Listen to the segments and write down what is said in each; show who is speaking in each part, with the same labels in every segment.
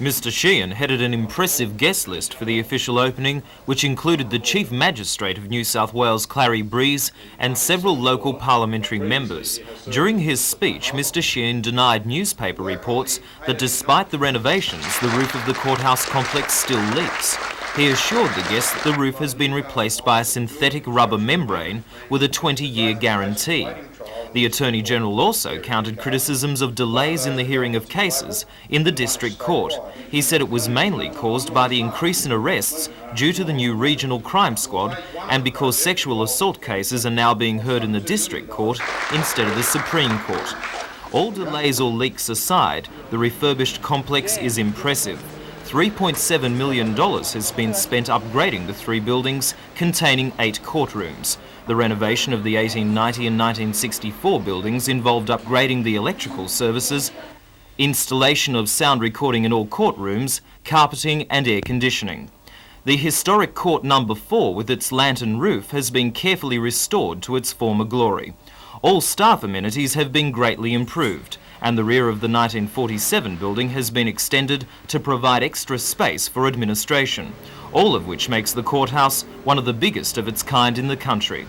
Speaker 1: Mr Sheehan headed an impressive guest list for the official opening, which included the Chief Magistrate of New South Wales, Clary Breeze, and several local parliamentary members. During his speech, Mr Sheehan denied newspaper reports that despite the renovations, the roof of the courthouse complex still leaks. He assured the guests that the roof has been replaced by a synthetic rubber membrane with a 20-year guarantee. The Attorney-General also countered criticisms of delays in the hearing of cases in the District Court. He said it was mainly caused by the increase in arrests due to the new Regional Crime Squad and because sexual assault cases are now being heard in the District Court instead of the Supreme Court. All delays or leaks aside, the refurbished complex is impressive. $3.7 million has been spent upgrading the 3 buildings containing 8 courtrooms. The renovation of the 1890 and 1964 buildings involved upgrading the electrical services, installation of sound recording in all courtrooms, carpeting and air conditioning. The historic Court No. 4 with its lantern roof has been carefully restored to its former glory. All staff amenities have been greatly improved, and the rear of the 1947 building has been extended to provide extra space for administration, all of which makes the courthouse one of the biggest of its kind in the country.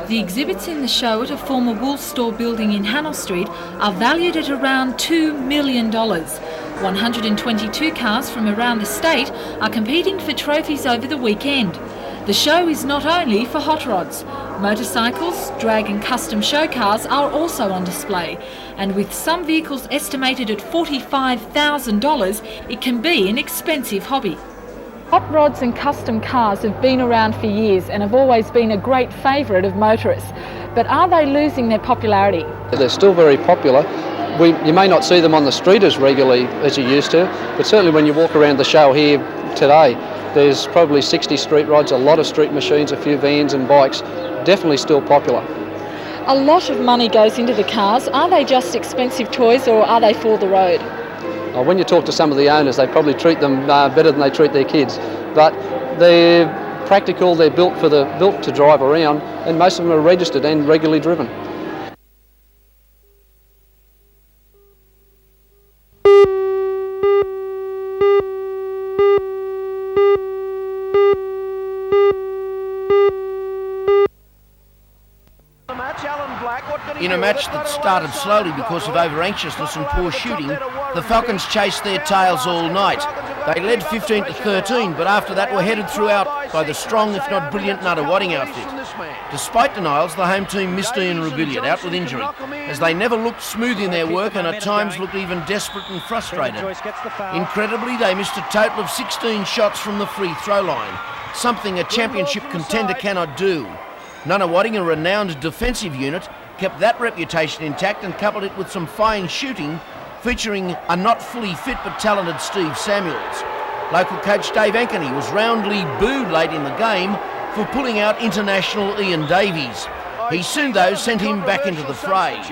Speaker 2: The exhibits in the show at a former wool store building in Hannell Street are valued at around $2 million. 122 cars from around the state are competing for trophies over the weekend. The show is not only for hot rods. Motorcycles, drag and custom show cars are also on display, and with some vehicles estimated at $45,000, it can be an expensive hobby. Hot rods and custom cars have been around for years and have always been a great favourite of motorists. But are they losing their popularity?
Speaker 3: They're still very popular. You may not see them on the street as regularly as you used to, but certainly when you walk around the show here today, there's probably 60 street rods, a lot of street machines, a few vans and bikes, definitely still popular.
Speaker 2: A lot of money goes into the cars. Are they just expensive toys or are they for the road?
Speaker 3: When you talk to some of the owners, they probably treat them better than they treat their kids. But they're practical, they're built to drive around, and most of them are registered and regularly driven.
Speaker 4: In a match that started slowly because of over-anxiousness and poor shooting, the Falcons chased their tails all night. They led 15-13, but after that were headed throughout by the strong, if not brilliant, Nunawading outfit. Despite denials, the home team missed Ian Rebellion out with injury, as they never looked smooth in their work and at times looked even desperate and frustrated. Incredibly, they missed a total of 16 shots from the free throw line, something a championship contender cannot do. Nunawading, a renowned defensive unit, kept that reputation intact and coupled it with some fine shooting, featuring a not fully fit but talented Steve Samuels. Local coach Dave Ankeny was roundly booed late in the game for pulling out international Ian Davies. He soon, though, sent him back into the fray.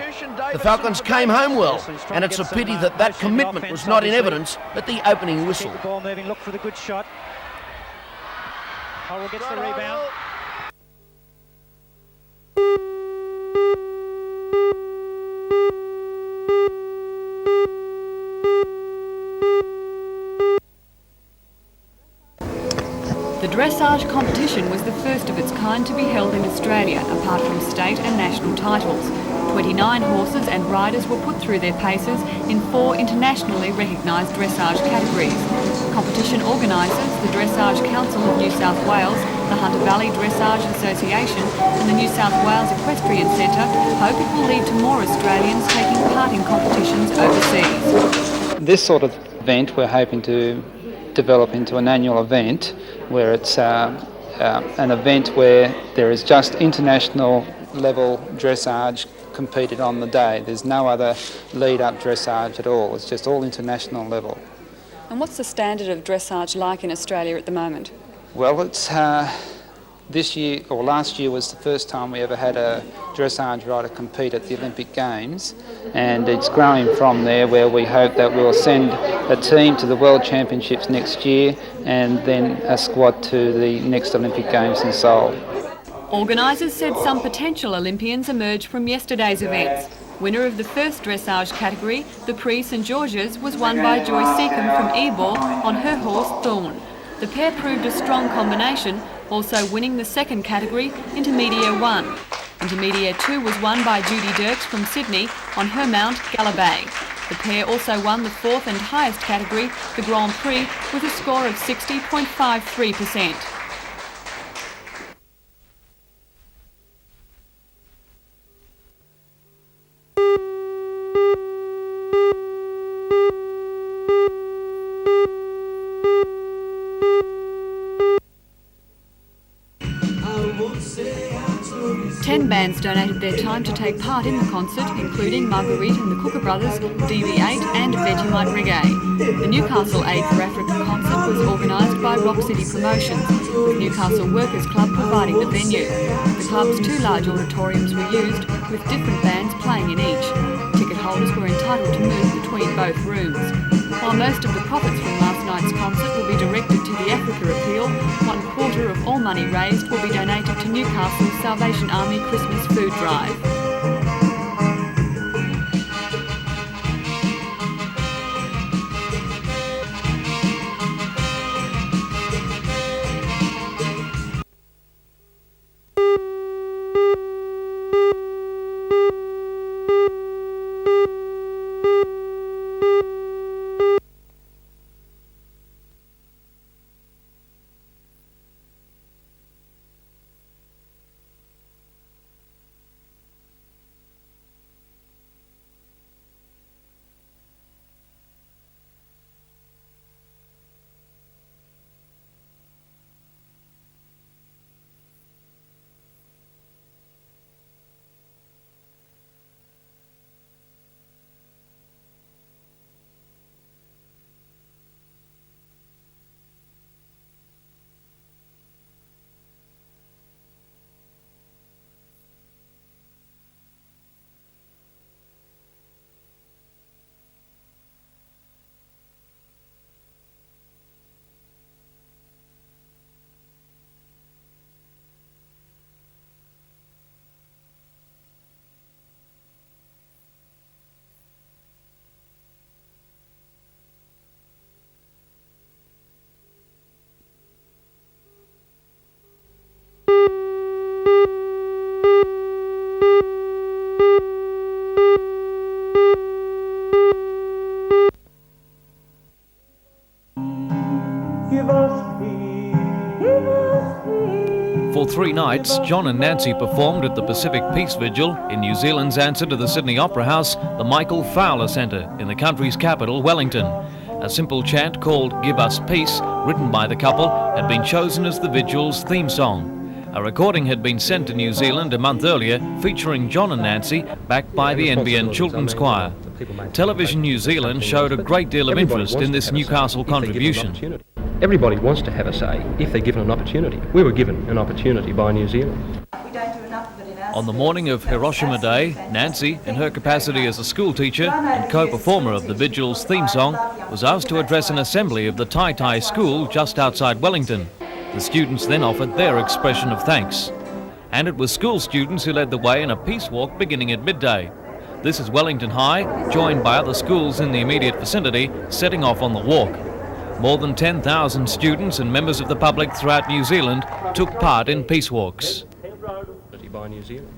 Speaker 4: The Falcons came home well, and it's a pity that that commitment was not in evidence at the opening whistle.
Speaker 5: The ball moving, look for the good shot. Howell gets the rebound.
Speaker 6: The dressage competition was the first of its kind to be held in Australia, apart from state and national titles. 29 horses and riders were put through their paces in 4 internationally recognised dressage categories. Competition organisers, the Dressage Council of New South Wales, the Hunter Valley Dressage Association and the New South Wales Equestrian Centre hope it will lead to more Australians taking part in competitions overseas.
Speaker 7: This sort of event we're hoping to develop into an annual event where it's an event where there is just international level dressage competed on the day. There's no other lead-up dressage at all. It's just all international level.
Speaker 6: And what's the standard of dressage like in Australia at the moment?
Speaker 7: Well, it's This year, or last year, was the first time we ever had a dressage rider compete at the Olympic Games, and it's growing from there, where we hope that we'll send a team to the World Championships next year and then a squad to the next Olympic Games in Seoul.
Speaker 6: Organisers said some potential Olympians emerged from yesterday's events. Winner of the first dressage category, the Prix St George's, was won by Joy Seacombe from Ebor on her horse Thorn. The pair proved a strong combination, also winning the second category, Intermedia 1. Intermedia 2 was won by Judy Dirks from Sydney on her mount Gallabay. The pair also won the fourth and highest category, the Grand Prix, with a score of 60.53%. Ten bands donated their time to take part in the concert, including Marguerite and the Cooker Brothers, DV8 and Vegemite Reggae. The Newcastle Aid for Africa concert was organised by Rock City Promotions, with Newcastle Workers Club providing the venue. The club's two large auditoriums were used, with different bands playing in each. Ticket holders were entitled to move between both rooms. While most of the profits from last night's concert will be directed to the Africa Appeal, 1/4 of all money raised will be donated to Newcastle's Salvation Army Christmas food drive.
Speaker 1: For 3 nights, John and Nancy performed at the Pacific Peace Vigil in New Zealand's answer to the Sydney Opera House, the Michael Fowler Centre in the country's capital, Wellington. A simple chant called Give Us Peace, written by the couple, had been chosen as the vigil's theme song. A recording had been sent to New Zealand a month earlier, featuring John and Nancy, backed by the NBN Children's Choir. Television New Zealand showed a great deal of interest in this Newcastle contribution.
Speaker 8: Everybody wants to have a say if they're given an opportunity. We were given an opportunity by New Zealand.
Speaker 1: On the morning of Hiroshima Day, Nancy, in her capacity as a school teacher and co-performer of the Vigil's theme song, was asked to address an assembly of the Tai Tai School just outside Wellington. The students then offered their expression of thanks. And it was school students who led the way in a peace walk beginning at midday. This is Wellington High, joined by other schools in the immediate vicinity, setting off on the walk. More than 10,000 students and members of the public throughout New Zealand took part in peace walks.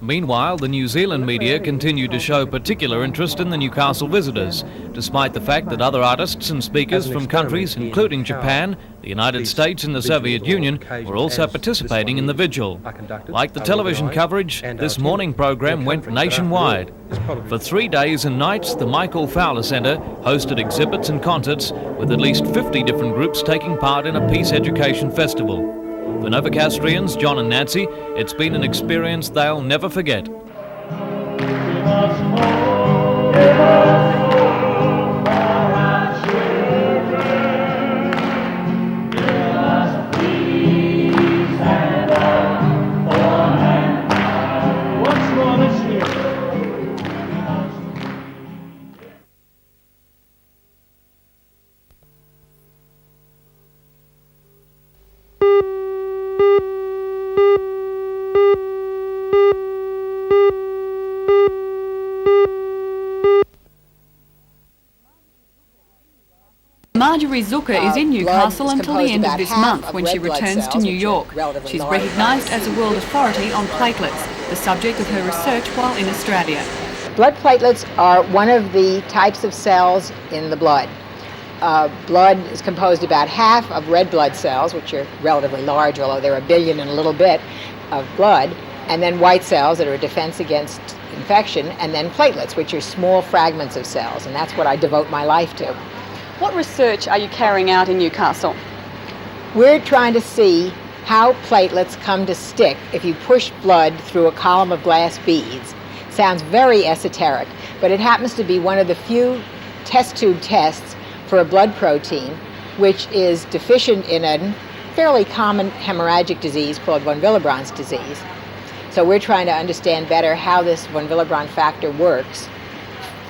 Speaker 1: Meanwhile, the New Zealand media continued to show particular interest in the Newcastle visitors, despite the fact that other artists and speakers from countries including Japan, the United States and the Soviet Union were also participating in the vigil. Like the television coverage, this morning program went nationwide. For 3 days and nights, the Michael Fowler Centre hosted exhibits and concerts with at least 50 different groups taking part in a peace education festival. For Novocastrians, John and Nancy, it's been an experience they'll never forget.
Speaker 6: Rizuka is in Newcastle until the end of this month when she returns to New York. She's recognised as a world authority on platelets, the subject of her research while in Australia.
Speaker 9: Blood platelets are one of the types of cells in the blood. Blood is composed about half of red blood cells, which are relatively large, although they're 1 billion and a little bit of blood, and then white cells that are a defense against infection, and then platelets, which are small fragments of cells, and that's what I devote my life to.
Speaker 6: What research are you carrying out in Newcastle?
Speaker 9: We're trying to see how platelets come to stick if you push blood through a column of glass beads. Sounds very esoteric, but it happens to be one of the few test tube tests for a blood protein which is deficient in a fairly common hemorrhagic disease called von Willebrand's disease. So we're trying to understand better how this von Willebrand factor works.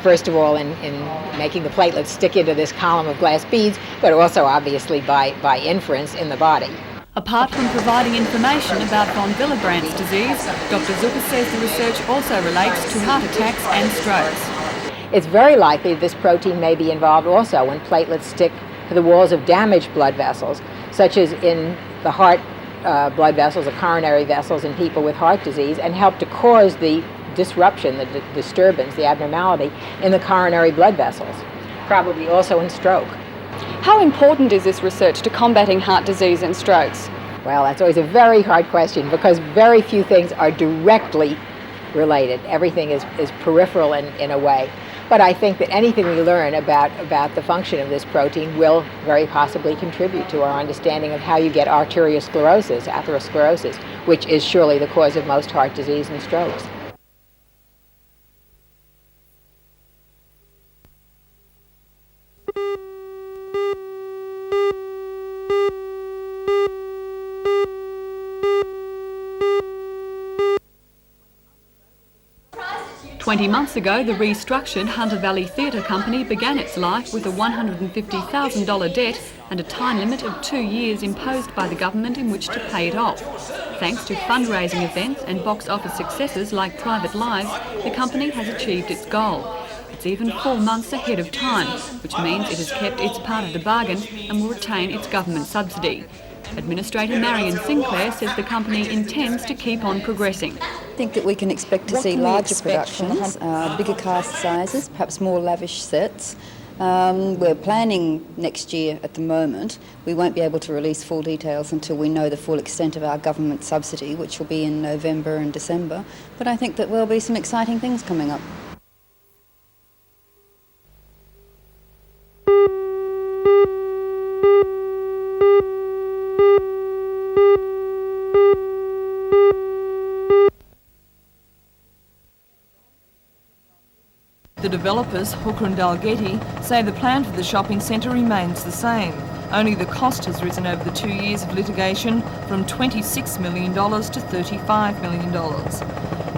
Speaker 9: First of all, in making the platelets stick into this column of glass beads, but also obviously by inference in the body.
Speaker 6: Apart from providing information about von Willebrand's disease, Dr. Zucker says the research also relates to heart attacks and strokes.
Speaker 9: It's very likely this protein may be involved also when platelets stick to the walls of damaged blood vessels, such as in the heart blood vessels, the coronary vessels in people with heart disease, and help to cause the disruption, the disturbance, the abnormality in the coronary blood vessels, probably also in stroke.
Speaker 6: How important is this research to combating heart disease and strokes?
Speaker 9: Well, that's always a very hard question because very few things are directly related. Everything is peripheral in a way. But I think that anything we learn about the function of this protein will very possibly contribute to our understanding of how you get arteriosclerosis, atherosclerosis, which is surely the cause of most heart disease and strokes.
Speaker 6: "20 months ago, the restructured Hunter Valley Theatre Company began its life with a $150,000 debt and a time limit of 2 years imposed by the government in which to pay it off. Thanks to fundraising events and box office successes like Private Lives, the company has achieved its goal. It's even 4 months ahead of time, which means it has kept its part of the bargain and will retain its government subsidy. Administrator Marion Sinclair says the company intends to keep on progressing.
Speaker 10: I think that we can expect to see larger productions, bigger cast sizes, perhaps more lavish sets. We're planning next year at the moment. We won't be able to release full details until we know the full extent of our government subsidy, which will be in November and December. But I think that there'll be some exciting things coming up.
Speaker 11: The developers, Hooker and Dalgety, say the plan for the shopping centre remains the same. Only the cost has risen over the 2 years of litigation from $26 million to $35 million.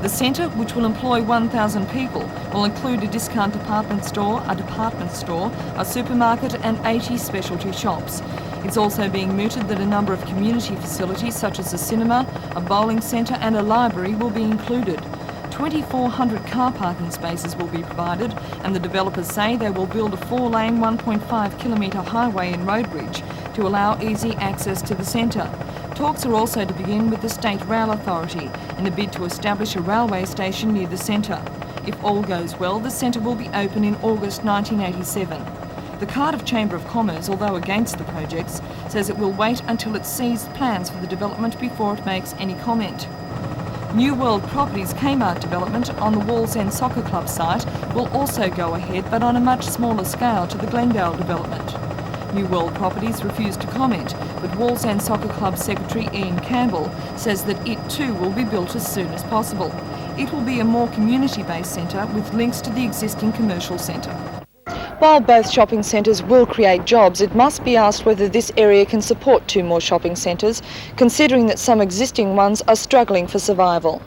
Speaker 11: The centre, which will employ 1,000 people, will include a discount department store, a supermarket and 80 specialty shops. It's also being mooted that a number of community facilities such as a cinema, a bowling centre and a library will be included. 2,400 car parking spaces will be provided, and the developers say they will build a 4-lane 1.5-kilometre highway in Roadbridge to allow easy access to the centre. Talks are also to begin with the State Rail Authority in a bid to establish a railway station near the centre. If all goes well, the centre will be open in August 1987. The Cardiff Chamber of Commerce, although against the projects, says it will wait until it sees plans for the development before it makes any comment. New World Properties Kmart development on the Wallsend Soccer Club site will also go ahead, but on a much smaller scale to the Glendale development. New World Properties refused to comment, but Wallsend Soccer Club Secretary Ian Campbell says that it too will be built as soon as possible. It will be a more community-based centre with links to the existing commercial centre.
Speaker 12: While both shopping centres will create jobs, it must be asked whether this area can support 2 more shopping centres, considering that some existing ones are struggling for survival.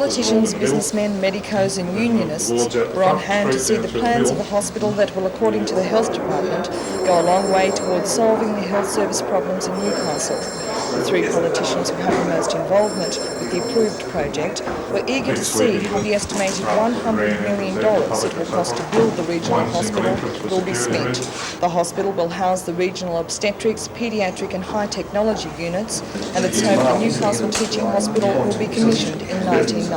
Speaker 12: Politicians, businessmen, medicos and unionists were on hand to see the plans of a hospital that will, according to the Health Department, go a long way towards solving the health service problems in Newcastle. The three politicians who have the most involvement with the approved project were eager to see how the estimated $100 million it will cost to build the regional hospital will be spent. The hospital will house the regional obstetrics, paediatric and high technology units, and it's hoped the Newcastle Teaching Hospital will be commissioned in 1990.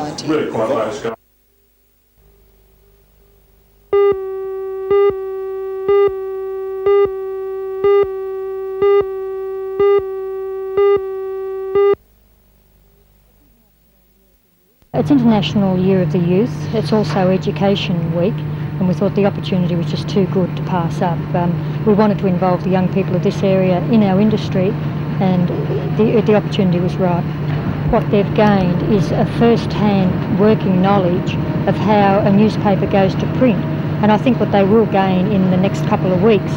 Speaker 13: It's International Year of the Youth. It's also Education Week, and we thought the opportunity was just too good to pass up. We wanted to involve the young people of this area in our industry, and the opportunity was right. What they've gained is a first-hand working knowledge of how a newspaper goes to print, and I think what they will gain in the next couple of weeks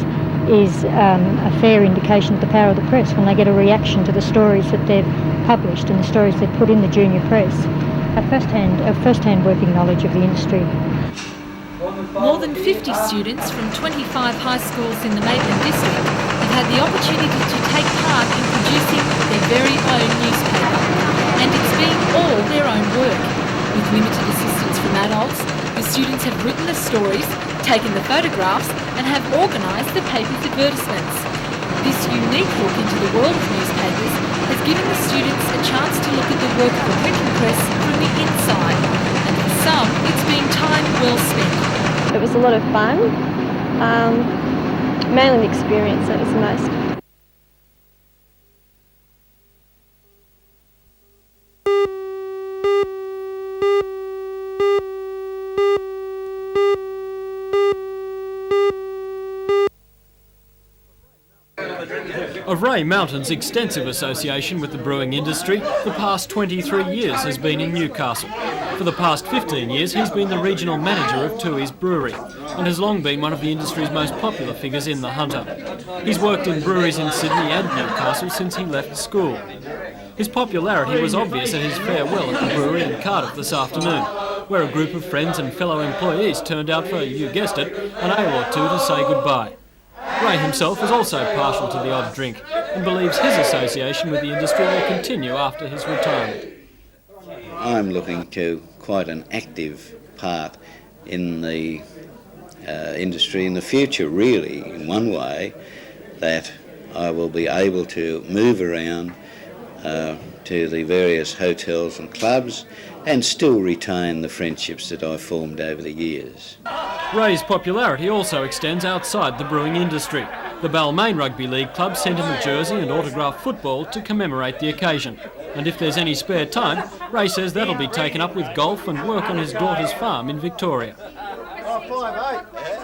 Speaker 13: is a fair indication of the power of the press when they get a reaction to the stories that they've published and the stories they've put in the junior press. A first-hand working knowledge of the industry.
Speaker 2: More than 50 students from 25 high schools in the Maitland district have had the opportunity to take part in producing their very own newspaper. And it's been all their own work. With limited assistance from adults, the students have written the stories, taken the photographs and have organised the paper's advertisements. This unique look into the world of newspapers has given the students a chance to look at the work of a printing press from the inside. And for some, it's been time well spent.
Speaker 14: It was a lot of fun, mainly the experience that was the most.
Speaker 15: Of Mountain's extensive association with the brewing industry, the past 23 years has been in Newcastle. For the past 15 years, he's been the regional manager of Tui's Brewery and has long been one of the industry's most popular figures in the Hunter. He's worked in breweries in Sydney and Newcastle since he left school. His popularity was obvious at his farewell at the brewery in Cardiff this afternoon, where a group of friends and fellow employees turned out for, you guessed it, an ale or two to say goodbye. Ray himself is also partial to the odd drink and believes his association with the industry will continue after his retirement.
Speaker 16: I'm looking to quite an active part in the industry in the future, really, in one way, that I will be able to move around to the various hotels and clubs and still retain the friendships that I've formed over the years.
Speaker 15: Ray's popularity also extends outside the brewing industry. The Balmain Rugby League club sent him a jersey and autographed football to commemorate the occasion. And if there's any spare time, Ray says that'll be taken up with golf and work on his daughter's farm in Victoria.
Speaker 4: 5'8".